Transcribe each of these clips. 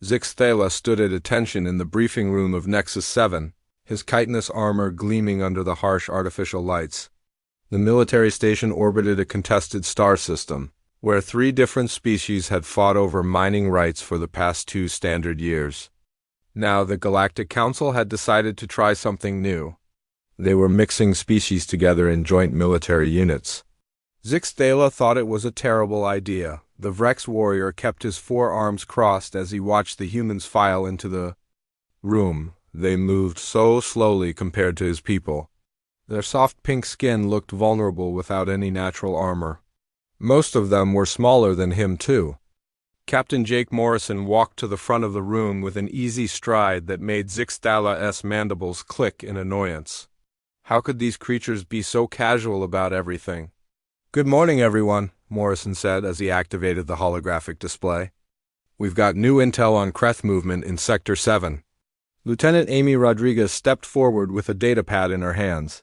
Zixthala stood at attention in the briefing room of Nexus 7, his chitinous armor gleaming under the harsh artificial lights. The military station orbited a contested star system, where 3 different species had fought over mining rights for the past 2 standard years. Now the Galactic Council had decided to try something new. They were mixing species together in joint military units. Zixthala thought it was a terrible idea. The Vrex warrior kept his 4 arms crossed as he watched the humans file into the room. They moved so slowly compared to his people. Their soft pink skin looked vulnerable without any natural armor. Most of them were smaller than him, too. Captain Jake Morrison walked to the front of the room with an easy stride that made Zixtala's mandibles click in annoyance. How could these creatures be so casual about everything? "Good morning, everyone," Morrison said as he activated the holographic display. "We've got new intel on Kreth movement in Sector 7. Lieutenant Amy Rodriguez stepped forward with a datapad in her hands.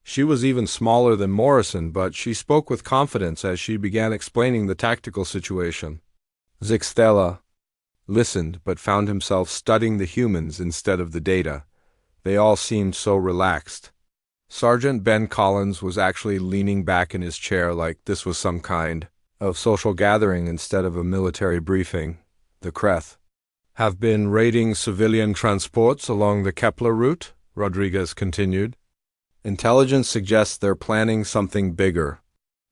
She was even smaller than Morrison, but she spoke with confidence as she began explaining the tactical situation. Zixthala listened, but found himself studying the humans instead of the data. They all seemed so relaxed. Sergeant Ben Collins was actually leaning back in his chair like this was some kind of social gathering instead of a military briefing. The Kreth have been raiding civilian transports along the Kepler route, Rodriguez continued. Intelligence suggests they're planning something bigger.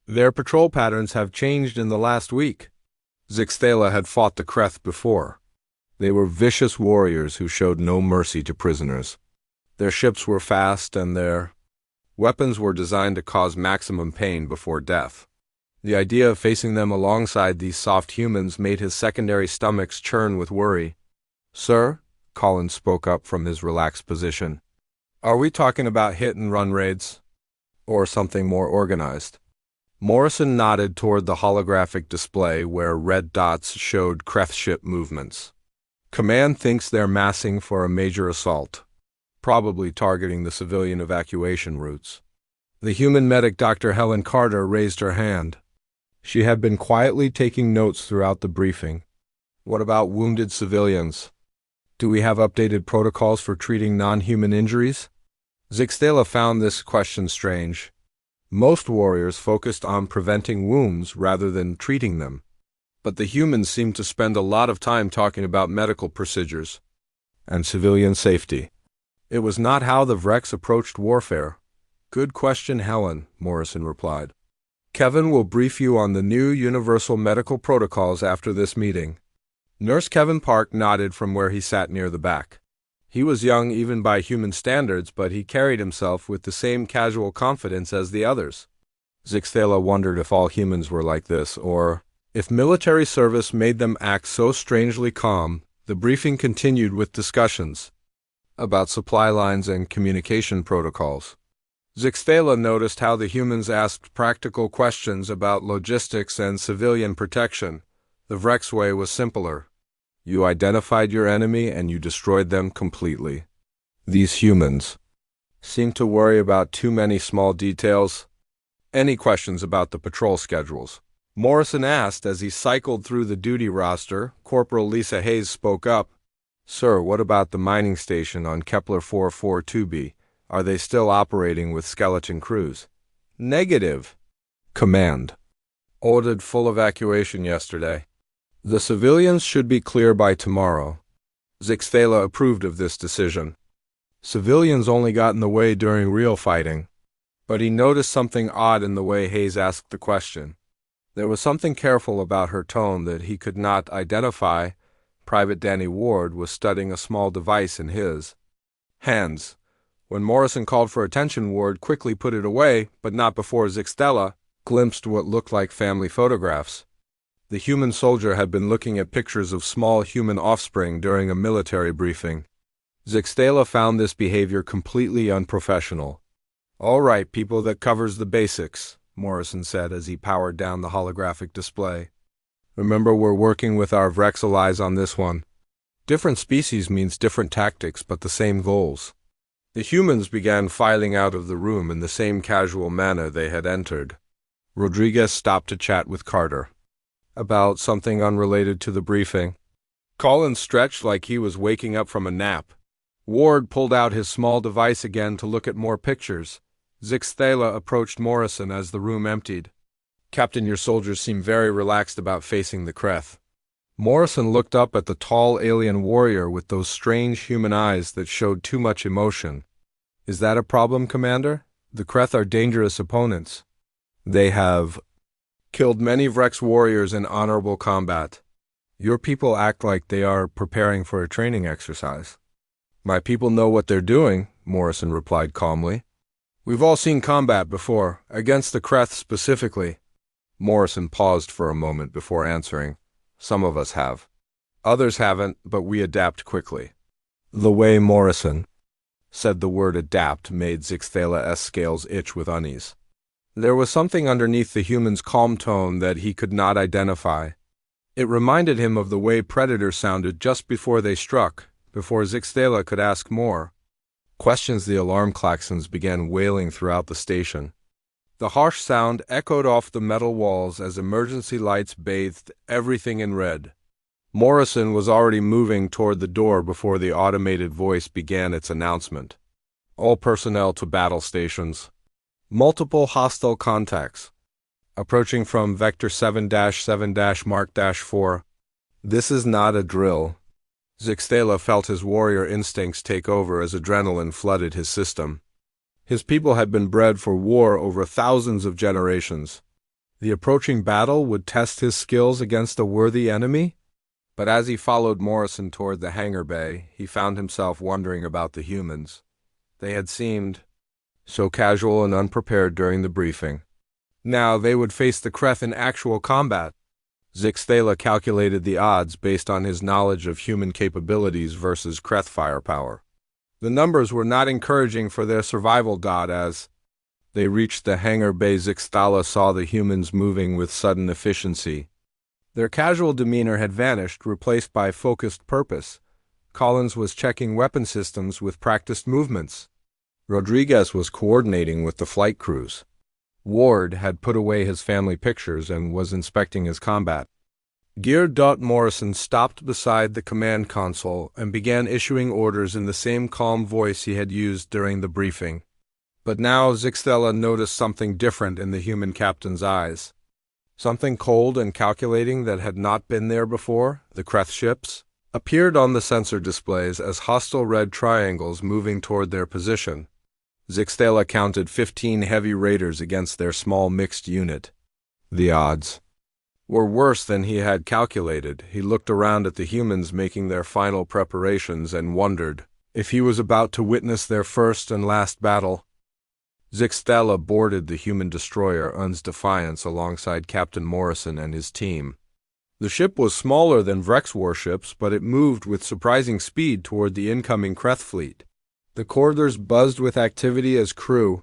Their patrol patterns have changed in the last week. Zixthala had fought the Kreth before. They were vicious warriors who showed no mercy to prisoners. Their ships were fast and their weapons were designed to cause maximum pain before death. The idea of facing them alongside these soft humans made his secondary stomachs churn with worry. "Sir," Collins spoke up from his relaxed position, "are we talking about hit-and-run raids? Or something more organized?" Morrison nodded toward the holographic display where red dots showed Kreth ship movements. "Command thinks they're massing for a major assault, probably targeting the civilian evacuation routes." The human medic Dr. Helen Carter raised her hand. She had been quietly taking notes throughout the briefing. "What about wounded civilians? Do we have updated protocols for treating non-human injuries?" Zixthala found this question strange. Most warriors focused on preventing wounds rather than treating them. But the humans seemed to spend a lot of time talking about medical procedures and civilian safety. It was not how the Vrex approached warfare. "Good question, Helen," Morrison replied. "Kevin will brief you on the new universal medical protocols after this meeting." Nurse Kevin Park nodded from where he sat near the back. He was young even by human standards, but he carried himself with the same casual confidence as the others. Zixthala wondered if all humans were like this, or if military service made them act so strangely calm. The briefing continued with discussions about supply lines and communication protocols. Zixthala noticed how the humans asked practical questions about logistics and civilian protection. The Vrex way was simpler. You identified your enemy and you destroyed them completely. These humans seemed to worry about too many small details. "Any questions about the patrol schedules?" Morrison asked as he cycled through the duty roster. Corporal Lisa Hayes spoke up. "Sir, what about the mining station on Kepler 442b? Are they still operating with skeleton crews?" "Negative." "Command ordered full evacuation yesterday. The civilians should be clear by tomorrow." Zixthala approved of this decision. Civilians only got in the way during real fighting. But he noticed something odd in the way Hayes asked the question. There was something careful about her tone that he could not identify. Private Danny Ward was studying a small device in his hands. When Morrison called for attention, Ward quickly put it away, but not before Zixthala glimpsed what looked like family photographs. The human soldier had been looking at pictures of small human offspring during a military briefing. Zixthala found this behavior completely unprofessional. "All right, people, that covers the basics," Morrison said as he powered down the holographic display. "Remember, we're working with our Vrex allies on this one. Different species means different tactics, but the same goals." The humans began filing out of the room in the same casual manner they had entered. Rodriguez stopped to chat with Carter about something unrelated to the briefing. Colin stretched like he was waking up from a nap. Ward pulled out his small device again to look at more pictures. Zixthala approached Morrison as the room emptied. "Captain, your soldiers seem very relaxed about facing the Kreth." Morrison looked up at the tall alien warrior with those strange human eyes that showed too much emotion. "Is that a problem, Commander? The Kreth are dangerous opponents. They have killed many Vrex warriors in honorable combat. Your people act like they are preparing for a training exercise." "My people know what they're doing," Morrison replied calmly. "We've all seen combat before, against the Kreth specifically." Morrison paused for a moment before answering. "Some of us have. Others haven't, but we adapt quickly." "The way Morrison said the word adapt made Zixthala's scales itch with unease. There was something underneath the human's calm tone that he could not identify. It reminded him of the way predators sounded just before they struck, before Zixthala could ask more questions. The alarm klaxons began wailing throughout the station. The harsh sound echoed off the metal walls as emergency lights bathed everything in red. Morrison was already moving toward the door before the automated voice began its announcement. "All personnel to battle stations. Multiple hostile contacts. Approaching from Vector 7-7-Mark-4. This is not a drill." Zixthala felt his warrior instincts take over as adrenaline flooded his system. His people had been bred for war over thousands of generations. The approaching battle would test his skills against a worthy enemy? But as he followed Morrison toward the hangar bay, he found himself wondering about the humans. They had seemed so casual and unprepared during the briefing. Now they would face the Kreth in actual combat. Zixthala calculated the odds based on his knowledge of human capabilities versus Kreth firepower. The numbers were not encouraging for their survival. As they reached the hangar bay, Zixthala saw the humans moving with sudden efficiency. Their casual demeanor had vanished, replaced by focused purpose. Collins was checking weapon systems with practiced movements. Rodriguez was coordinating with the flight crews. Ward had put away his family pictures and was inspecting his combat gear. Morrison stopped beside the command console and began issuing orders in the same calm voice he had used during the briefing. But now Zixthala noticed something different in the human captain's eyes. Something cold and calculating that had not been there before. The Kreth ships appeared on the sensor displays as hostile red triangles moving toward their position. Zixthala counted 15 heavy raiders against their small mixed unit. The odds were worse than he had calculated. He looked around at the humans making their final preparations and wondered if he was about to witness their first and last battle. Zixthala boarded the human destroyer Un's Defiance alongside Captain Morrison and his team. The ship was smaller than Vrex warships, but it moved with surprising speed toward the incoming Kreth fleet. The corridors buzzed with activity as crew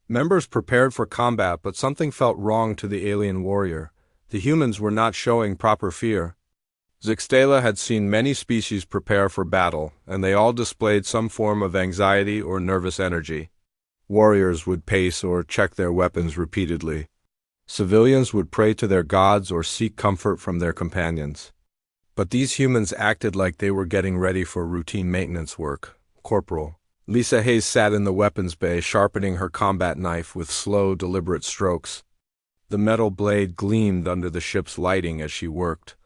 members prepared for combat, but something felt wrong to the alien warrior. The humans were not showing proper fear. Zixthala had seen many species prepare for battle, and they all displayed some form of anxiety or nervous energy. Warriors would pace or check their weapons repeatedly. Civilians would pray to their gods or seek comfort from their companions. But these humans acted like they were getting ready for routine maintenance work. Corporal Lisa Hayes sat in the weapons bay, sharpening her combat knife with slow, deliberate strokes. The metal blade gleamed under the ship's lighting as she worked.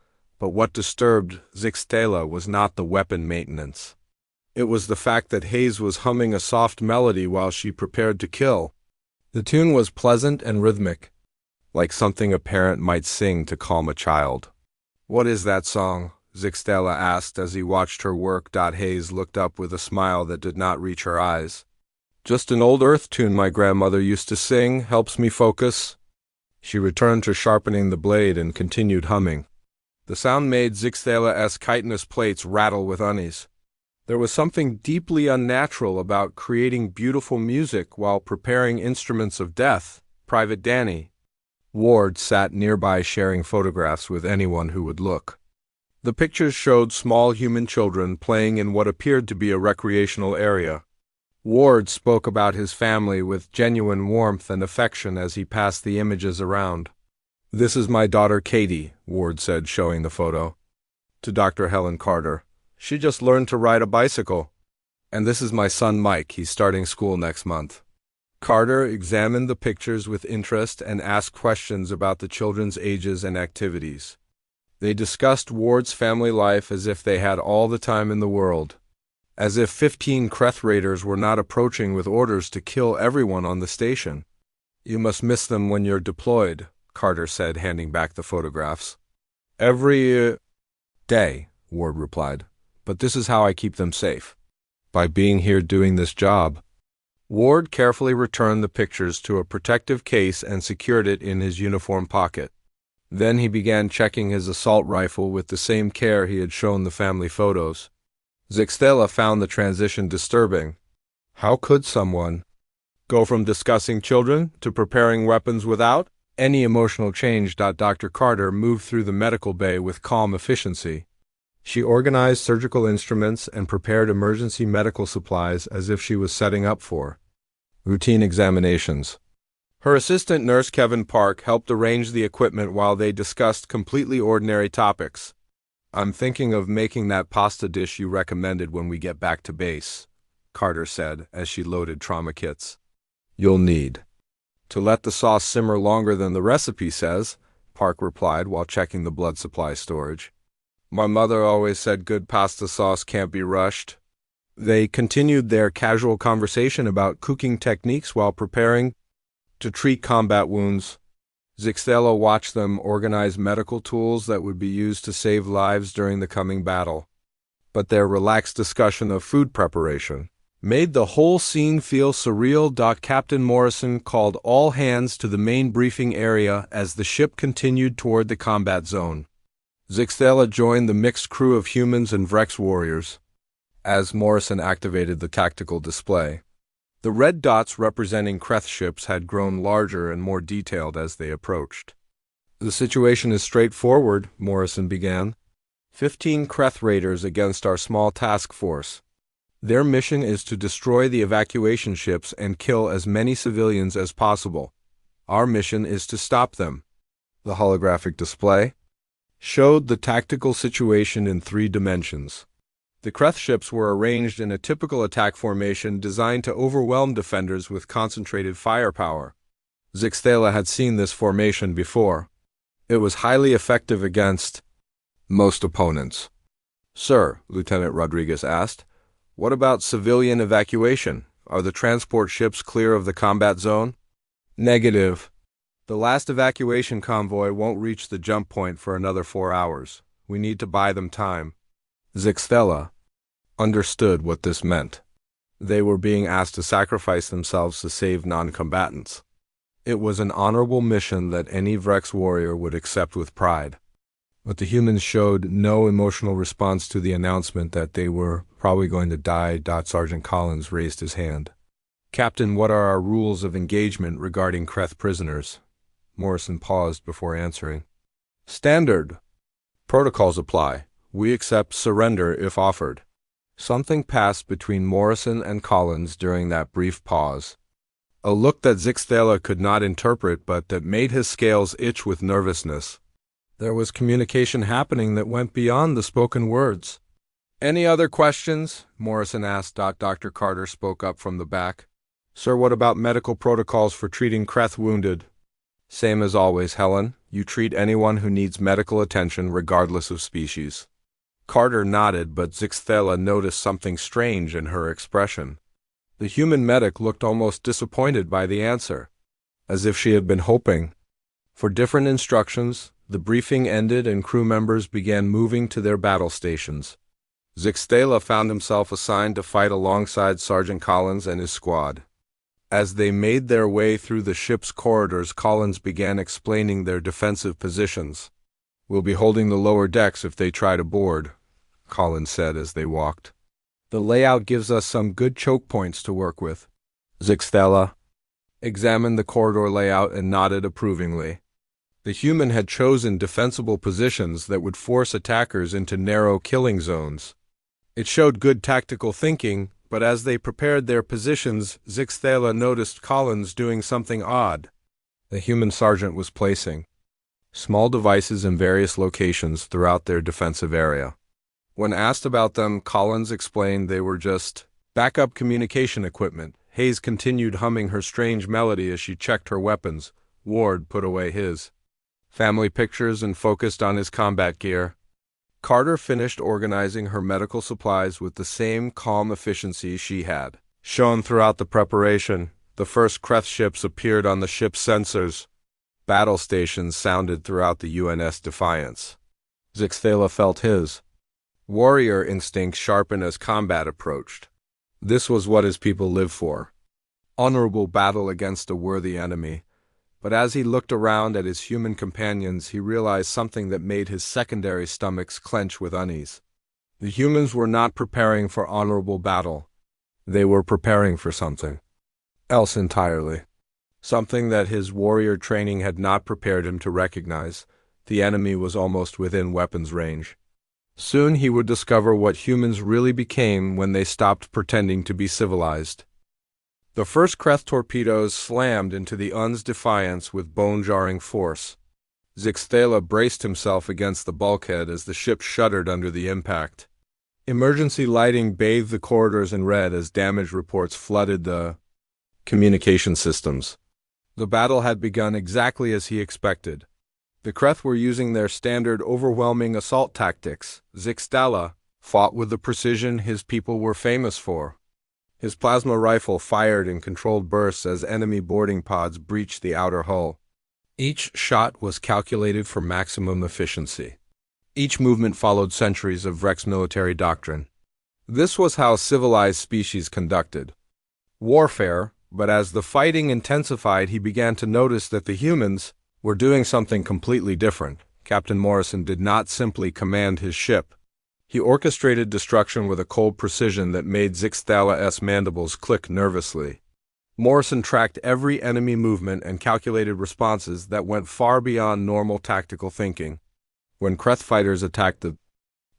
But what disturbed Zixthala was not the weapon maintenance. It was the fact that Hayes was humming a soft melody while she prepared to kill. The tune was pleasant and rhythmic, like something a parent might sing to calm a child. "What is that song?" Zixthala asked as he watched her work. Hayes looked up with a smile that did not reach her eyes. "Just an old Earth tune my grandmother used to sing. Helps me focus." She returned to sharpening the blade and continued humming. The sound made Zixthala's chitinous plates rattle with unease. There was something deeply unnatural about creating beautiful music while preparing instruments of death. Private Danny Ward sat nearby, sharing photographs with anyone who would look. The pictures showed small human children playing in what appeared to be a recreational area. Ward spoke about his family with genuine warmth and affection as he passed the images around. "This is my daughter Katie," Ward said, showing the photo. to Dr. Helen Carter. "She just learned to ride a bicycle. And this is my son Mike. He's starting school next month." Carter examined the pictures with interest and asked questions about the children's ages and activities. They discussed Ward's family life as if they had all the time in the world. As if 15 Kreth raiders were not approaching with orders to kill everyone on the station. "You must miss them when you're deployed," Carter said, handing back the photographs. "Every day," Ward replied. "But this is how I keep them safe. By being here doing this job." Ward carefully returned the pictures to a protective case and secured it in his uniform pocket. Then he began checking his assault rifle with the same care he had shown the family photos. Zixtela found the transition disturbing. How could someone go from discussing children to preparing weapons without any emotional change? Dr. Carter moved through the medical bay with calm efficiency. She organized surgical instruments and prepared emergency medical supplies as if she was setting up for routine examinations. Her assistant nurse Kevin Park helped arrange the equipment while they discussed completely ordinary topics. "I'm thinking of making that pasta dish you recommended when we get back to base," Carter said as she loaded trauma kits. "You'll need to let the sauce simmer longer than the recipe says," Park replied while checking the blood supply storage. "My mother always said good pasta sauce can't be rushed." They continued their casual conversation about cooking techniques while preparing to treat combat wounds. Zixtela watched them organize medical tools that would be used to save lives during the coming battle. But their relaxed discussion of food preparation made the whole scene feel surreal. Captain Morrison called all hands to the main briefing area as the ship continued toward the combat zone. Zixtela joined the mixed crew of humans and Vrex warriors as Morrison activated the tactical display. The red dots representing Kreth ships had grown larger and more detailed as they approached. "The situation is straightforward," Morrison began. 15 Kreth raiders against our small task force. Their mission is to destroy the evacuation ships and kill as many civilians as possible. Our mission is to stop them." The holographic display showed the tactical situation in 3 dimensions. The Kreth ships were arranged in a typical attack formation designed to overwhelm defenders with concentrated firepower. Zixtela had seen this formation before. It was highly effective against most opponents. "Sir," Lieutenant Rodriguez asked, "what about civilian evacuation? Are the transport ships clear of the combat zone?" "Negative. The last evacuation convoy won't reach the jump point for another 4 hours. We need to buy them time." Zixtela understood what this meant. They were being asked to sacrifice themselves to save non-combatants. It was an honorable mission that any Vrex warrior would accept with pride. But the humans showed no emotional response to the announcement that they were probably going to die. Sergeant Collins raised his hand. "Captain, what are our rules of engagement regarding Kreth prisoners?" Morrison paused before answering. "Standard protocols apply. We accept surrender if offered." Something passed between Morrison and Collins during that brief pause. A look that Zixtela could not interpret but that made his scales itch with nervousness. There was communication happening that went beyond the spoken words. "Any other questions?" Morrison asked. Dr. Carter spoke up from the back. "Sir, what about medical protocols for treating Kreth wounded?" "Same as always, Helen. You treat anyone who needs medical attention regardless of species." Carter nodded, but Zixtela noticed something strange in her expression. The human medic looked almost disappointed by the answer, as if she had been hoping for different instructions. The briefing ended and crew members began moving to their battle stations. Zixtela found himself assigned to fight alongside Sergeant Collins and his squad. As they made their way through the ship's corridors, Collins began explaining their defensive positions. "We'll be holding the lower decks if they try to board," Collins said as they walked. "The layout gives us some good choke points to work with." Zixtela examined the corridor layout and nodded approvingly. The human had chosen defensible positions that would force attackers into narrow killing zones. It showed good tactical thinking, but as they prepared their positions, Zixtela noticed Collins doing something odd. The human sergeant was placing small devices in various locations throughout their defensive area. When asked about them, Collins explained they were just backup communication equipment. Hayes continued humming her strange melody as she checked her weapons. Ward put away his family pictures and focused on his combat gear. Carter finished organizing her medical supplies with the same calm efficiency she had shown throughout the preparation. The first Kreth ships appeared on the ship's sensors. Battle stations sounded throughout the UNS Defiance. Zixthala felt his warrior instincts sharpen as combat approached. This was what his people lived for. Honorable battle against a worthy enemy. But as he looked around at his human companions, he realized something that made his secondary stomachs clench with unease. The humans were not preparing for honorable battle. They were preparing for something else entirely. Something that his warrior training had not prepared him to recognize. The enemy was almost within weapons range. Soon he would discover what humans really became when they stopped pretending to be civilized. The first Kreth torpedoes slammed into the UN's Defiance with bone-jarring force. Zixthala braced himself against the bulkhead as the ship shuddered under the impact. Emergency lighting bathed the corridors in red as damage reports flooded the communication systems. The battle had begun exactly as he expected. The Kreth were using their standard overwhelming assault tactics. Zixthala fought with the precision his people were famous for. His plasma rifle fired in controlled bursts as enemy boarding pods breached the outer hull. Each shot was calculated for maximum efficiency. Each movement followed centuries of Rex military doctrine. This was how civilized species conducted warfare, but as the fighting intensified, he began to notice that the humans were doing something completely different. Captain Morrison did not simply command his ship. He orchestrated destruction with a cold precision that made Zixthala's mandibles click nervously. Morrison tracked every enemy movement and calculated responses that went far beyond normal tactical thinking. When Kreth fighters attacked the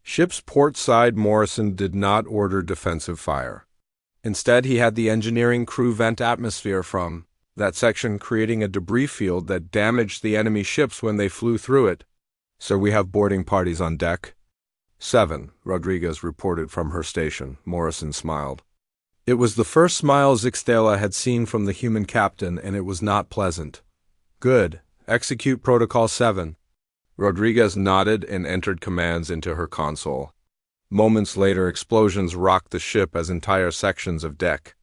ship's port side, Morrison did not order defensive fire. Instead, he had the engineering crew vent atmosphere from that section, creating a debris field that damaged the enemy ships when they flew through it. "So we have boarding parties on deck?" 7, Rodriguez reported from her station. Morrison smiled. It was the first smile Zixthala had seen from the human captain, and it was not pleasant. "Good. Execute Protocol 7. Rodriguez nodded and entered commands into her console. Moments later, explosions rocked the ship as entire sections of Deck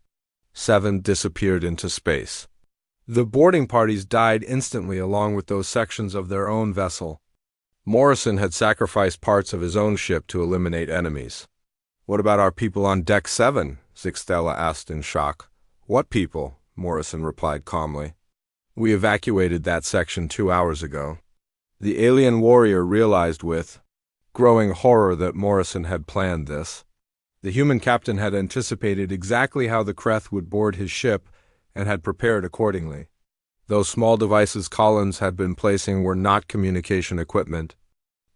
7 disappeared into space. The boarding parties died instantly along with those sections of their own vessel. Morrison had sacrificed parts of his own ship to eliminate enemies. "What about our people on Deck 7? Zixthala asked in shock. "What people?" Morrison replied calmly. "We evacuated that section 2 hours ago." The alien warrior realized with growing horror that Morrison had planned this. The human captain had anticipated exactly how the Kreth would board his ship and had prepared accordingly. Those small devices Collins had been placing were not communication equipment.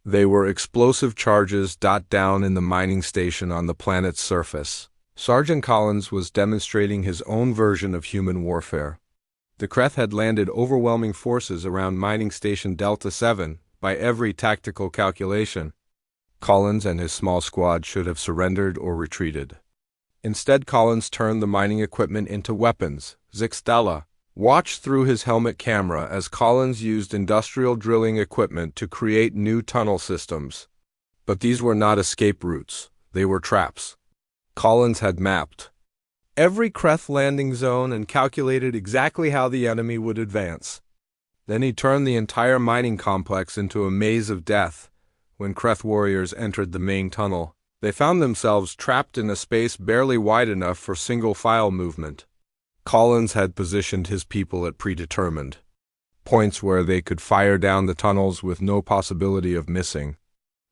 They were explosive charges down in the mining station on the planet's surface. Sergeant Collins was demonstrating his own version of human warfare. The Kreth had landed overwhelming forces around mining station Delta 7 by every tactical calculation. Collins and his small squad should have surrendered or retreated. Instead, Collins turned the mining equipment into weapons. Zixthala watched through his helmet camera as Collins used industrial drilling equipment to create new tunnel systems. But these were not escape routes. They were traps. Collins had mapped every Kreth landing zone and calculated exactly how the enemy would advance. Then he turned the entire mining complex into a maze of death. When Kreth warriors entered the main tunnel, they found themselves trapped in a space barely wide enough for single-file movement. Collins had positioned his people at predetermined points where they could fire down the tunnels with no possibility of missing.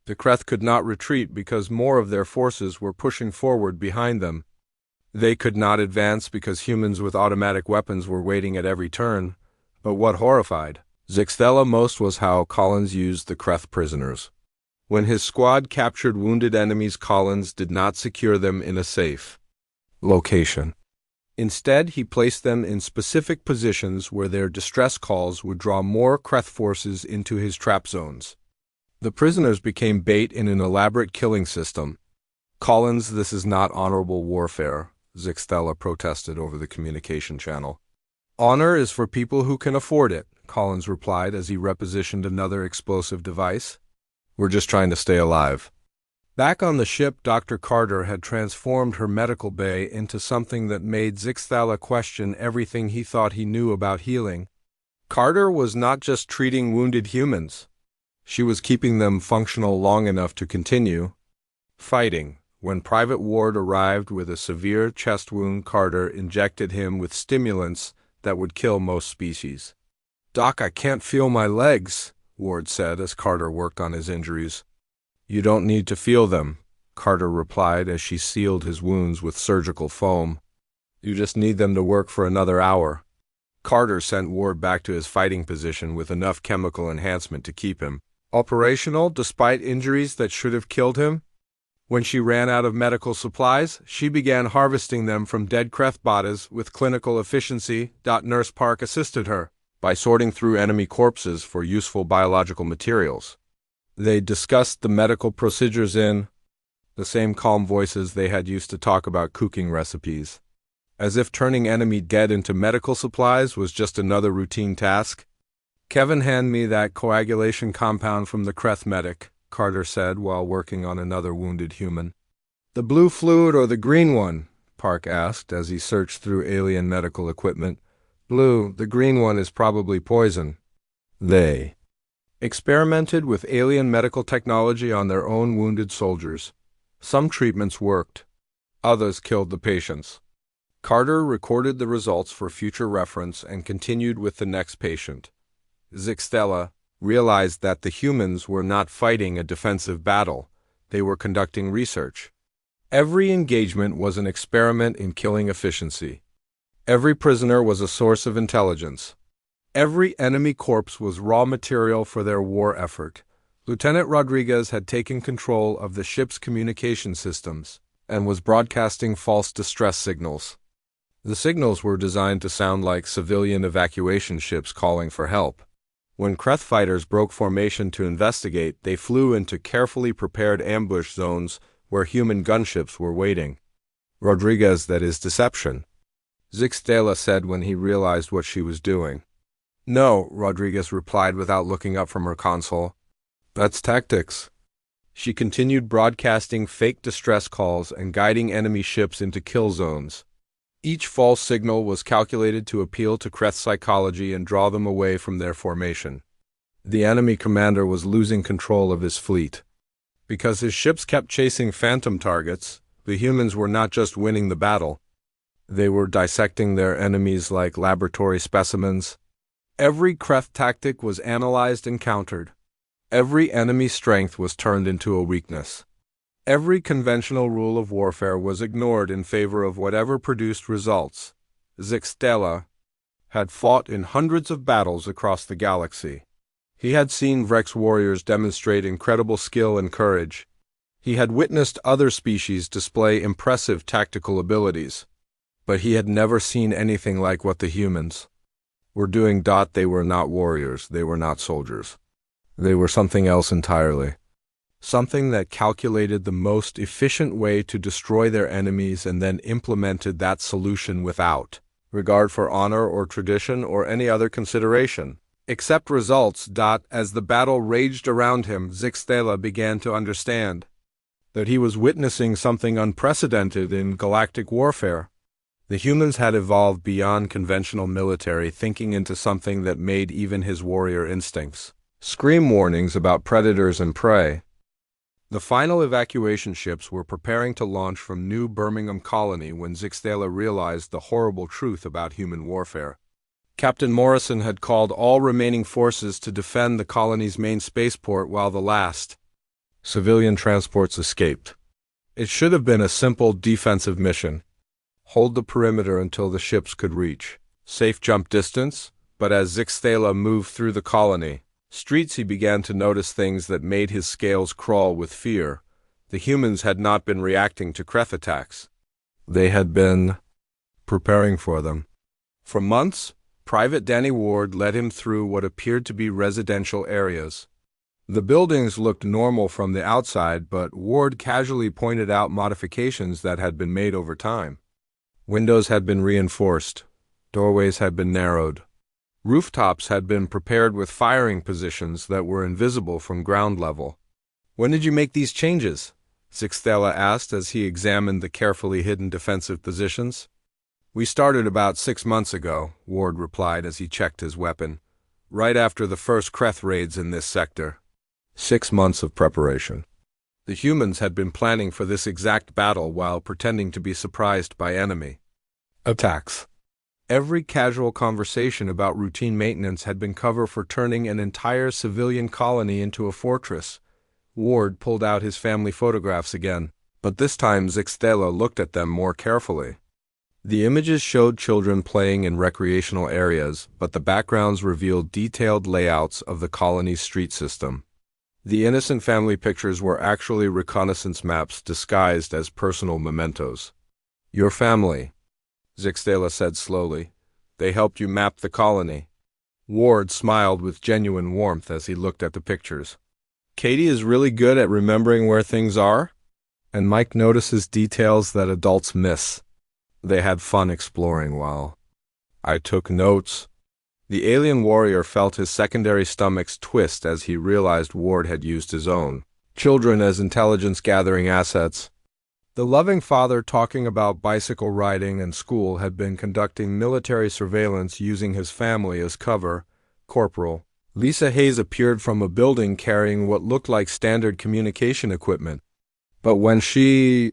The Kreth could not retreat because more of their forces were pushing forward behind them. They could not advance because humans with automatic weapons were waiting at every turn. But what horrified Zixthala most was how Collins used the Kreth prisoners. When his squad captured wounded enemies, Collins did not secure them in a safe location. Instead, he placed them in specific positions where their distress calls would draw more Kreth forces into his trap zones. The prisoners became bait in an elaborate killing system. "Collins, this is not honorable warfare," Zixtella protested over the communication channel. "Honor is for people who can afford it," Collins replied as he repositioned another explosive device. "We're just trying to stay alive." Back on the ship, Dr. Carter had transformed her medical bay into something that made Zixtella question everything he thought he knew about healing. Carter was not just treating wounded humans. She was keeping them functional long enough to continue fighting. When Private Ward arrived with a severe chest wound, Carter injected him with stimulants that would kill most species. "Doc, I can't feel my legs," Ward said as Carter worked on his injuries. "You don't need to feel them," Carter replied as she sealed his wounds with surgical foam. "You just need them to work for another hour." Carter sent Ward back to his fighting position with enough chemical enhancement to keep him operational despite injuries that should have killed him. When she ran out of medical supplies, she began harvesting them from dead Kreth bodies with clinical efficiency. Nurse Park assisted her by sorting through enemy corpses for useful biological materials. They discussed the medical procedures in the same calm voices they had used to talk about cooking recipes. As if turning enemy dead into medical supplies was just another routine task. "Kevin, hand me that coagulation compound from the Kreth medic," Carter said while working on another wounded human. "The blue fluid or the green one?" Park asked as he searched through alien medical equipment. "Blue. The green one is probably poison." They experimented with alien medical technology on their own wounded soldiers. Some treatments worked. Others killed the patients. Carter recorded the results for future reference and continued with the next patient. Zixtella realized that the humans were not fighting a defensive battle. They were conducting research. Every engagement was an experiment in killing efficiency. Every prisoner was a source of intelligence. Every enemy corpse was raw material for their war effort. Lieutenant Rodriguez had taken control of the ship's communication systems and was broadcasting false distress signals. The signals were designed to sound like civilian evacuation ships calling for help. When Kreth fighters broke formation to investigate, they flew into carefully prepared ambush zones where human gunships were waiting. "Rodriguez, that is deception," Zixtella said when he realized what she was doing. "No," Rodriguez replied without looking up from her console. "That's tactics." She continued broadcasting fake distress calls and guiding enemy ships into kill zones. Each false signal was calculated to appeal to Kreth psychology and draw them away from their formation. The enemy commander was losing control of his fleet. Because his ships kept chasing phantom targets, the humans were not just winning the battle. They were dissecting their enemies like laboratory specimens. Every Kreth tactic was analyzed and countered. Every enemy strength was turned into a weakness. Every conventional rule of warfare was ignored in favor of whatever produced results. Zixtella had fought in hundreds of battles across the galaxy. He had seen Vrex warriors demonstrate incredible skill and courage. He had witnessed other species display impressive tactical abilities. But he had never seen anything like what the humans were doing. They were not warriors. They were not soldiers. They were something else entirely. Something that calculated the most efficient way to destroy their enemies and then implemented that solution without regard for honor or tradition or any other consideration, except results. As the battle raged around him, Zixtella began to understand that he was witnessing something unprecedented in galactic warfare. The humans had evolved beyond conventional military thinking into something that made even his warrior instincts scream warnings about predators and prey. The final evacuation ships were preparing to launch from New Birmingham Colony when Zixtella realized the horrible truth about human warfare. Captain Morrison had called all remaining forces to defend the colony's main spaceport while the last civilian transports escaped. It should have been a simple defensive mission. Hold the perimeter until the ships could reach safe jump distance, but as Zixtella moved through the colony streets, he began to notice things that made his scales crawl with fear. The humans had not been reacting to Kreth attacks. They had been preparing for them. For months, Private Danny Ward led him through what appeared to be residential areas. The buildings looked normal from the outside, but Ward casually pointed out modifications that had been made over time. Windows had been reinforced. Doorways had been narrowed. Rooftops had been prepared with firing positions that were invisible from ground level. "When did you make these changes?" Zixtela asked as he examined the carefully hidden defensive positions. "We started about 6 months ago," Ward replied as he checked his weapon, "right after the first Kreth raids in this sector." 6 months of preparation. The humans had been planning for this exact battle while pretending to be surprised by enemy attacks. Every casual conversation about routine maintenance had been cover for turning an entire civilian colony into a fortress. Ward pulled out his family photographs again, but this time Zixtela looked at them more carefully. The images showed children playing in recreational areas, but the backgrounds revealed detailed layouts of the colony's street system. The innocent family pictures were actually reconnaissance maps disguised as personal mementos. "Your family," Zixtela said slowly. "They helped you map the colony." Ward smiled with genuine warmth as he looked at the pictures. "Katie is really good at remembering where things are?" And Mike notices details that adults miss. They had fun exploring while I took notes. The alien warrior felt his secondary stomachs twist as he realized Ward had used his own children as intelligence-gathering assets. The loving father talking about bicycle riding and school had been conducting military surveillance using his family as cover. Corporal Lisa Hayes appeared from a building carrying what looked like standard communication equipment. But when she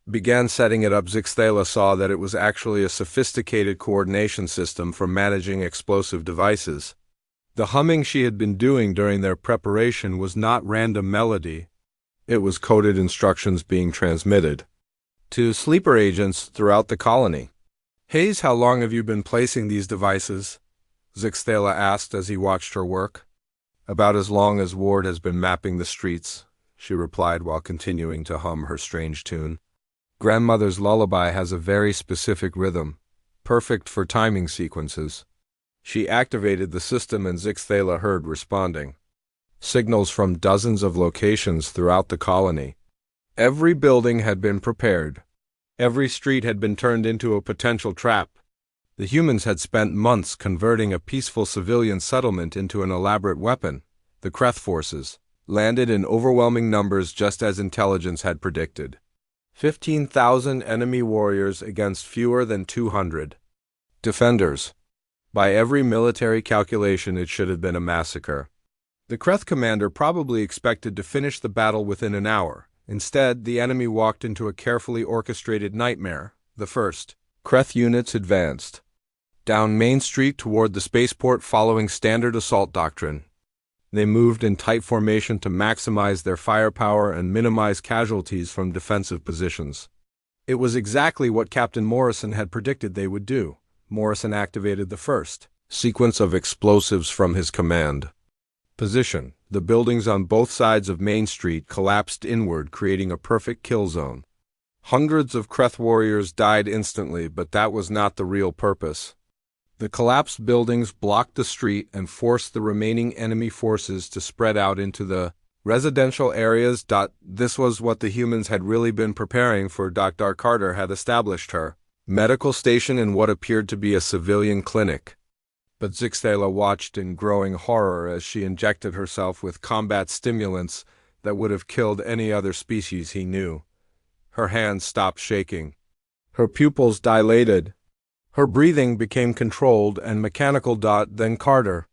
began setting it up, Zixtela saw that it was actually a sophisticated coordination system for managing explosive devices. The humming she had been doing during their preparation was not random melody. It was coded instructions being transmitted to sleeper agents throughout the colony. "Hayes, how long have you been placing these devices?" Zixtela asked as he watched her work. "About as long as Ward has been mapping the streets," she replied while continuing to hum her strange tune. "Grandmother's lullaby has a very specific rhythm, perfect for timing sequences." She activated the system and Zixtela heard responding signals from dozens of locations throughout the colony. Every building had been prepared. Every street had been turned into a potential trap. The humans had spent months converting a peaceful civilian settlement into an elaborate weapon. The Kreth forces landed in overwhelming numbers just as intelligence had predicted. 15,000 enemy warriors against fewer than 200 defenders. By every military calculation, it should have been a massacre. The Kreth commander probably expected to finish the battle within an hour. Instead, the enemy walked into a carefully orchestrated nightmare. The first Kreth units advanced down Main Street toward the spaceport following standard assault doctrine. They moved in tight formation to maximize their firepower and minimize casualties from defensive positions. It was exactly what Captain Morrison had predicted they would do. Morrison activated the first sequence of explosives from his command position. The buildings on both sides of Main Street collapsed inward, creating a perfect kill zone. Hundreds of Kreth warriors died instantly, but that was not the real purpose. The collapsed buildings blocked the street and forced the remaining enemy forces to spread out into the residential areas. This was what the humans had really been preparing for. Dr. Carter had established her medical station in what appeared to be a civilian clinic. But Zixtela watched in growing horror as she injected herself with combat stimulants that would have killed any other species he knew. Her hands stopped shaking. Her pupils dilated. Her breathing became controlled and mechanical. Then Carter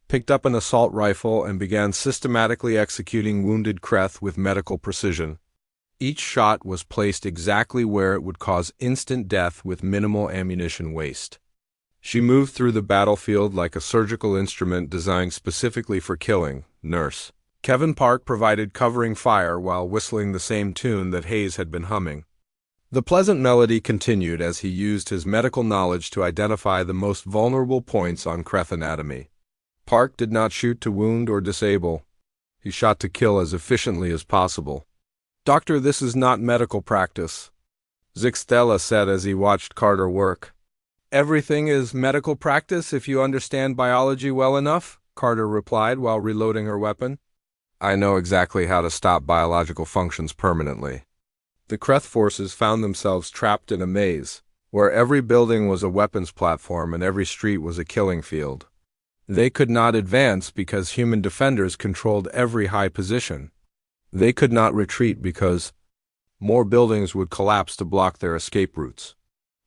picked up an assault rifle and began systematically executing wounded Kreth with medical precision. Each shot was placed exactly where it would cause instant death with minimal ammunition waste. She moved through the battlefield like a surgical instrument designed specifically for killing. Nurse Kevin Park provided covering fire while whistling the same tune that Hayes had been humming. The pleasant melody continued as he used his medical knowledge to identify the most vulnerable points on Kreth anatomy. Park did not shoot to wound or disable. He shot to kill as efficiently as possible. "Doctor, this is not medical practice," Zixtela said as he watched Carter work. "Everything is medical practice if you understand biology well enough," Carter replied while reloading her weapon. "I know exactly how to stop biological functions permanently." The Kreth forces found themselves trapped in a maze, where every building was a weapons platform and every street was a killing field. They could not advance because human defenders controlled every high position. They could not retreat because more buildings would collapse to block their escape routes.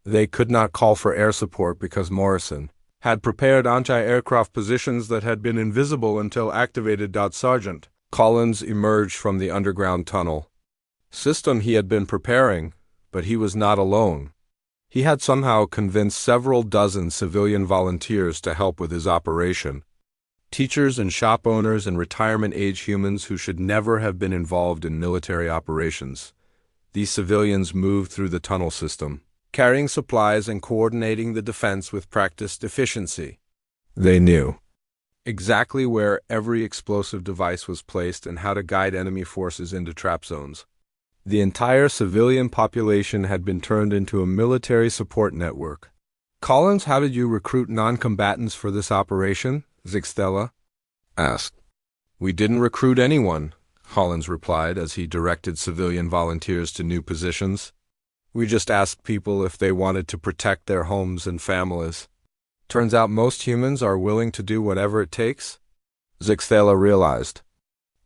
They could not call for air support because Morrison had prepared anti-aircraft positions that had been invisible until activated. Sergeant Collins emerged from the underground tunnel system he had been preparing, but he was not alone. He had somehow convinced several dozen civilian volunteers to help with his operation. Teachers and shop owners and retirement-age humans who should never have been involved in military operations. These civilians moved through the tunnel system, carrying supplies and coordinating the defense with practiced efficiency. They knew exactly where every explosive device was placed and how to guide enemy forces into trap zones. The entire civilian population had been turned into a military support network. "Collins, how did you recruit non-combatants for this operation?" Zixtela asked. "We didn't recruit anyone," Collins replied as he directed civilian volunteers to new positions. "We just asked people if they wanted to protect their homes and families. Turns out most humans are willing to do whatever it takes." Zixtela realized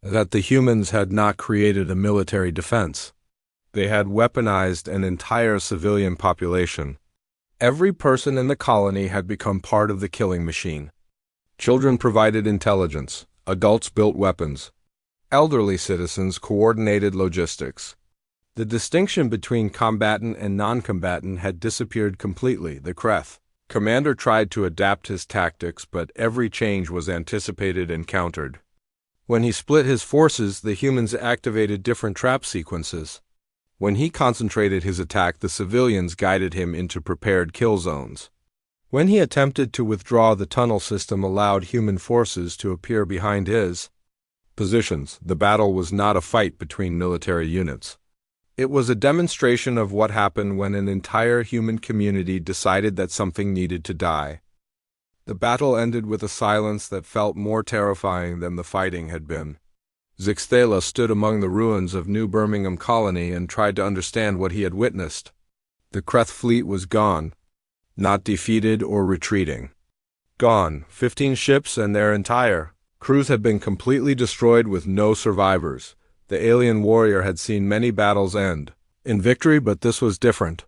that the humans had not created a military defense. They had weaponized an entire civilian population. Every person in the colony had become part of the killing machine. Children provided intelligence, adults built weapons, elderly citizens coordinated logistics. The distinction between combatant and non-combatant had disappeared completely. The Kreth commander tried to adapt his tactics, but every change was anticipated and countered. When he split his forces, the humans activated different trap sequences. When he concentrated his attack, the civilians guided him into prepared kill zones. When he attempted to withdraw, the tunnel system allowed human forces to appear behind his positions. The battle was not a fight between military units. It was a demonstration of what happened when an entire human community decided that something needed to die. The battle ended with a silence that felt more terrifying than the fighting had been. Zixtela stood among the ruins of New Birmingham Colony and tried to understand what he had witnessed. The Kreth fleet was gone, not defeated or retreating. Gone. 15 ships and their entire crews had been completely destroyed with no survivors. The alien warrior had seen many battles end in victory, but this was different.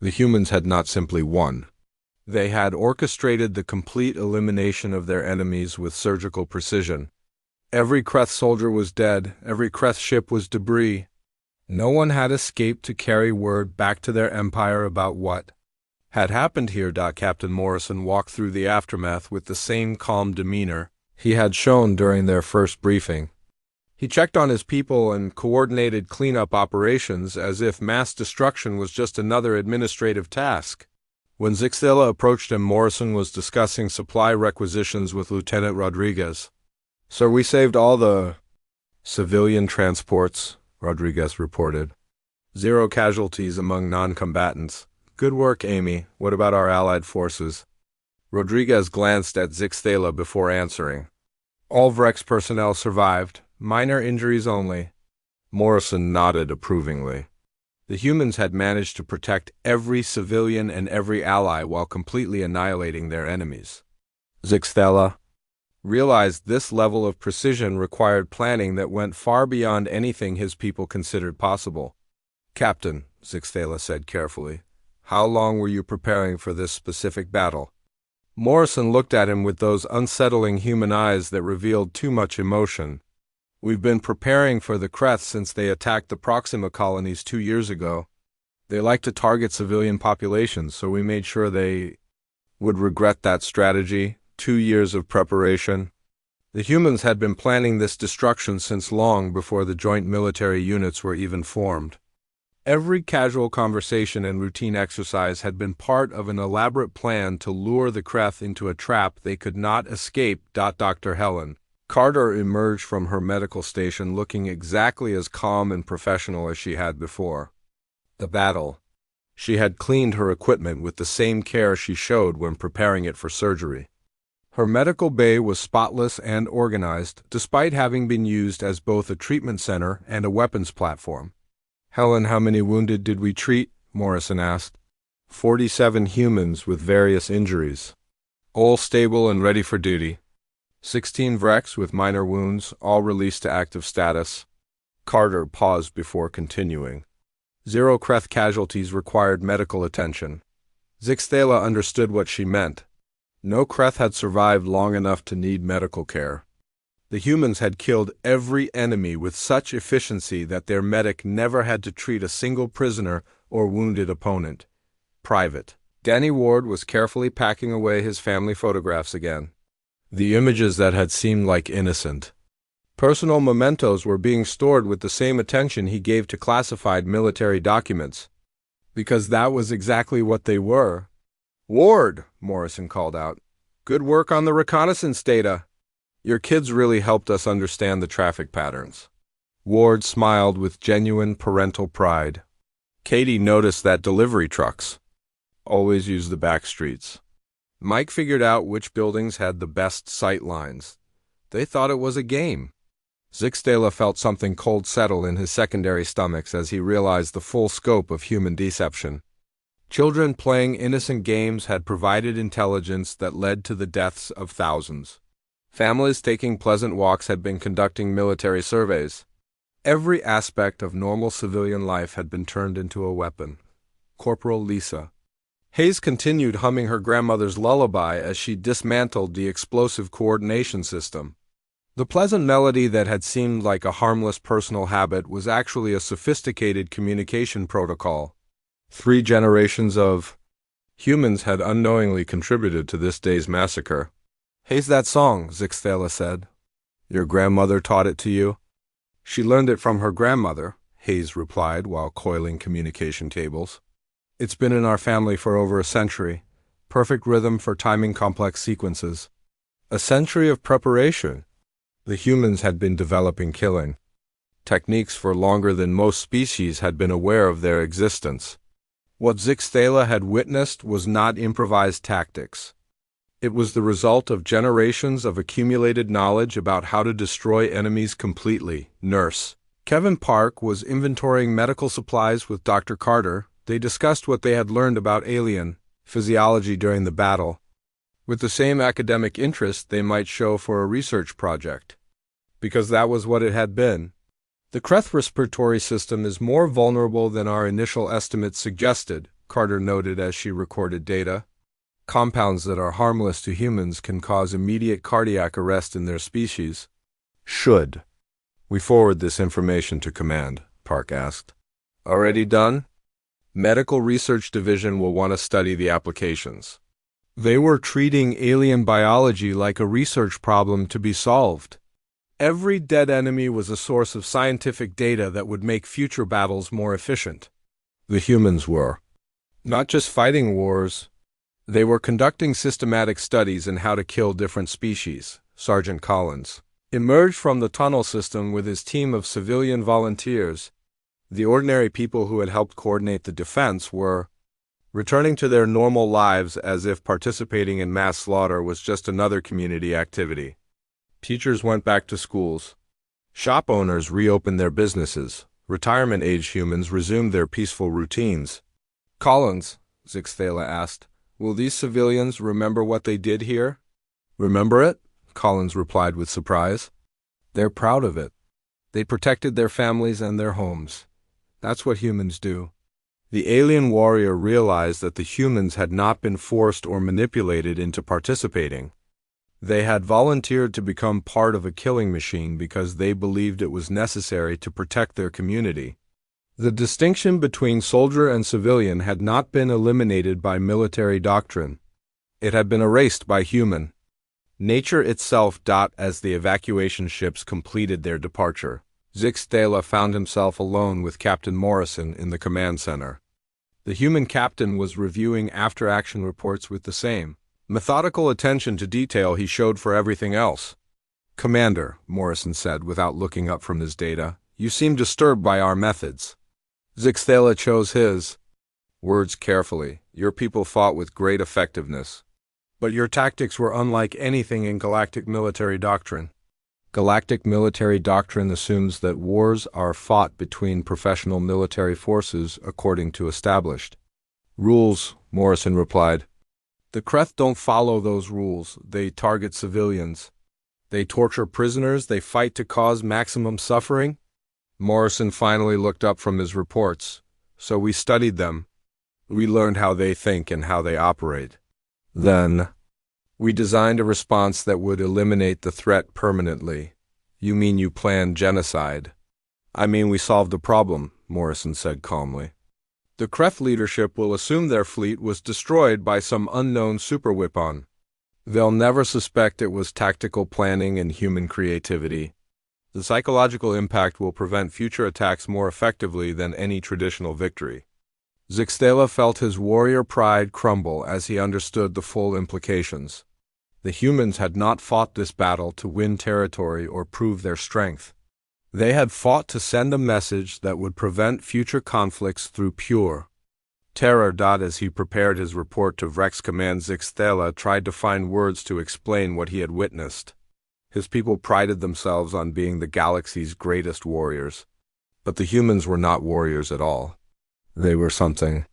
The humans had not simply won. They had orchestrated the complete elimination of their enemies with surgical precision. Every Kreth soldier was dead, every Kreth ship was debris. No one had escaped to carry word back to their empire about what had happened here. Captain Morrison walked through the aftermath with the same calm demeanor he had shown during their first briefing. He checked on his people and coordinated cleanup operations as if mass destruction was just another administrative task. When Zixtela approached him, Morrison was discussing supply requisitions with Lieutenant Rodriguez. "Sir, we saved all the civilian transports," Rodriguez reported. "0 casualties among non-combatants. Good work, Amy. What about our allied forces?" Rodriguez glanced at Zixtela before answering. "All Vrex personnel survived. Minor injuries only." Morrison nodded approvingly. The humans had managed to protect every civilian and every ally while completely annihilating their enemies. Zixtela realized this level of precision required planning that went far beyond anything his people considered possible. "Captain," Zixtela said carefully, "how long were you preparing for this specific battle?" Morrison looked at him with those unsettling human eyes that revealed too much emotion. "We've been preparing for the Kreth since they attacked the Proxima colonies 2 years ago. They like to target civilian populations, so we made sure they would regret that strategy. 2 years of preparation. The humans had been planning this destruction since long before the joint military units were even formed. Every casual conversation and routine exercise had been part of an elaborate plan to lure the Kreth into a trap they could not escape. Dr. Helen Carter emerged from her medical station looking exactly as calm and professional as she had before. "The battle She had cleaned her equipment with the same care she showed when preparing it for surgery. Her medical bay was spotless and organized, despite having been used as both a treatment center and a weapons platform. "Helen, how many wounded did we treat?" Morrison asked. 47 humans with various injuries. All stable and ready for duty. 16 wrecks with minor wounds, all released to active status. Carter paused before continuing. 0 Kreth casualties required medical attention. Zixthala understood what she meant. No Kreth had survived long enough to need medical care. The humans had killed every enemy with such efficiency that their medic never had to treat a single prisoner or wounded opponent. Private Danny Ward was carefully packing away his family photographs again. The images that had seemed like innocent personal mementos were being stored with the same attention he gave to classified military documents. Because that was exactly what they were. "Ward," Morrison called out. "Good work on the reconnaissance data. Your kids really helped us understand the traffic patterns." Ward smiled with genuine parental pride. Katie noticed that delivery trucks always use the back streets. Mike figured out which buildings had the best sight lines. They thought it was a game. Zixthala felt something cold settle in his secondary stomachs as he realized the full scope of human deception. Children playing innocent games had provided intelligence that led to the deaths of thousands. Families taking pleasant walks had been conducting military surveys. Every aspect of normal civilian life had been turned into a weapon. Corporal Lisa. Hayes continued humming her grandmother's lullaby as she dismantled the explosive coordination system. The pleasant melody that had seemed like a harmless personal habit was actually a sophisticated communication protocol. 3 generations of humans had unknowingly contributed to this day's massacre. "Hayes, that song," Zixthala said. "Your grandmother taught it to you?" "She learned it from her grandmother," Hayes replied while coiling communication cables. "It's been in our family for over a century. Perfect rhythm for timing complex sequences." A century of preparation. The humans had been developing killing techniques for longer than most species had been aware of their existence. What Zixthala had witnessed was not improvised tactics. It was the result of generations of accumulated knowledge about how to destroy enemies completely. Nurse Kevin Park was inventorying medical supplies with Dr. Carter. They discussed what they had learned about alien physiology during the battle, with the same academic interest they might show for a research project. Because that was what it had been. "The Kreth respiratory system is more vulnerable than our initial estimates suggested," Carter noted as she recorded data. "Compounds that are harmless to humans can cause immediate cardiac arrest in their species." "Should we forward this information to Command?" Park asked. "Already done? Medical Research Division will want to study the applications." They were treating alien biology like a research problem to be solved. Every dead enemy was a source of scientific data that would make future battles more efficient. The humans were not just fighting wars, they were conducting systematic studies in how to kill different species. Sergeant Collins emerged from the tunnel system with his team of civilian volunteers. The ordinary people who had helped coordinate the defense were returning to their normal lives as if participating in mass slaughter was just another community activity. Teachers went back to schools. Shop owners reopened their businesses. Retirement-age humans resumed their peaceful routines. "Collins," Zixthala asked, "will these civilians remember what they did here?" "Remember it?" Collins replied with surprise. "They're proud of it. They protected their families and their homes. That's what humans do." The alien warrior realized that the humans had not been forced or manipulated into participating. They had volunteered to become part of a killing machine because they believed it was necessary to protect their community. The distinction between soldier and civilian had not been eliminated by military doctrine. It had been erased by human nature itself. As the evacuation ships completed their departure, Zixthala found himself alone with Captain Morrison in the command center. The human captain was reviewing after-action reports with the same methodical attention to detail he showed for everything else. "Commander," Morrison said without looking up from his data, "you seem disturbed by our methods." Zixthala chose his. Words carefully. Your people fought with great effectiveness. But your tactics were unlike anything in galactic military doctrine. Galactic military doctrine assumes that wars are fought between professional military forces according to established rules, Morrison replied. The Kreth don't follow those rules. They target civilians. They torture prisoners. They fight to cause maximum suffering. Morrison finally looked up from his reports. So we studied them. We learned how they think and how they operate. Then, we designed a response that would eliminate the threat permanently. You mean you planned genocide? I mean we solved the problem, Morrison said calmly. The Kreth leadership will assume their fleet was destroyed by some unknown superweapon. They'll never suspect it was tactical planning and human creativity. The psychological impact will prevent future attacks more effectively than any traditional victory. Zixtela felt his warrior pride crumble as he understood the full implications. The humans had not fought this battle to win territory or prove their strength. They had fought to send a message that would prevent future conflicts through pure terror. As he prepared his report to Rex Command, Zixtela tried to find words to explain what he had witnessed. His people prided themselves on being the galaxy's greatest warriors. But the humans were not warriors at all. They were something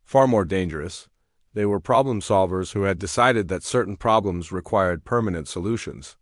far more dangerous. They were problem solvers who had decided that certain problems required permanent solutions.